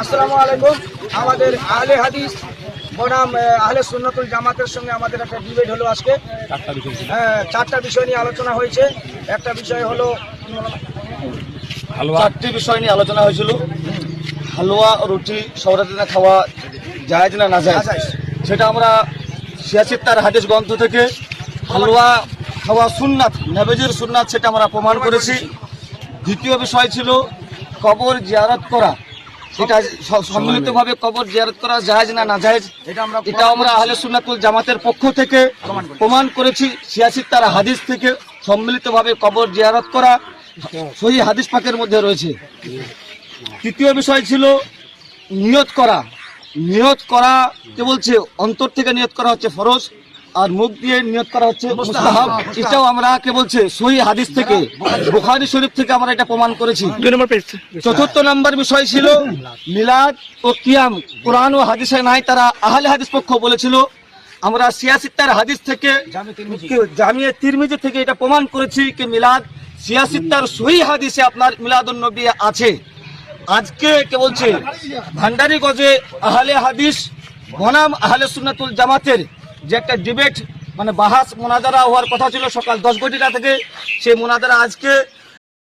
আসসালামু আলাইকুম। আমাদের আহলে হাদিস বনাম আহলে সুন্নাতুল জামাতের সঙ্গে আমাদের একটা ডিবেট হলো আজকে। চারটা বিষয় নিয়ে আলোচনা হয়েছে। একটা বিষয় হলো চারটি বিষয় নিয়ে আলোচনা হয়েছিল। হালুয়া রুটি শহরের দিনে খাওয়া জায়েজ না নাজায়েজ, সেটা আমরা সিয়াসিত্তার হাদিস গ্রন্থ থেকে হালুয়া খাওয়া সুন্নাত, নবীজির সুন্নাত, সেটা আমরা প্রমাণ করেছি। দ্বিতীয় বিষয় ছিল কবর জিয়ারত করা, সেটা সম্মিলিতভাবে কবর জিয়ারত করা জায়েজ না নাজায়েজ, এটা আমরা আহলে সুন্নাতুল জামাতের পক্ষ থেকে প্রমাণ করেছি। সিয়াসিত্তার হাদিস থেকে সম্মিলিতভাবে কবর জিয়ারত করা সহিহ হাদিস পাকের মধ্যে রয়েছে। তৃতীয় বিষয় ছিল নিয়ত করা। নিয়ত করা কে বলছে অন্তর থেকে নিয়ত করা হচ্ছে ফরজ, আর মুখ দিয়ে নিয়ত করা হচ্ছে মুস্তাহাব। এটাও আমরা কে বলছে সহিহ হাদিস থেকে, বুখারী শরীফ থেকে আমরা এটা প্রমাণ করেছি। চতুর্থ নম্বর বিষয় ছিল মিলাদ ও কিয়াম, কোরআন ও হাদিসে নাই, তারা আহলে হাদিস পক্ষ বলেছিল। আমরা সিয়াসিত্তার হাদিস থেকে, জামিয়া তিরমিজি থেকে এটা প্রমাণ করেছি যে মিলাদ সিয়াসিত্তার সহিহ হাদিসে আপনার মিলাদুন নবী আছে। আজকে কে বলছে ভান্ডারীগঞ্জে আহলে হাদিস বনাম আহলে সুন্নাতুল জামাতের যে একটা ডিবেট, মানে বাহাস মোনাজারা হওয়ার কথা ছিল সকাল 10 ঘটিকা থেকে, সেই মোনাজারা আজকে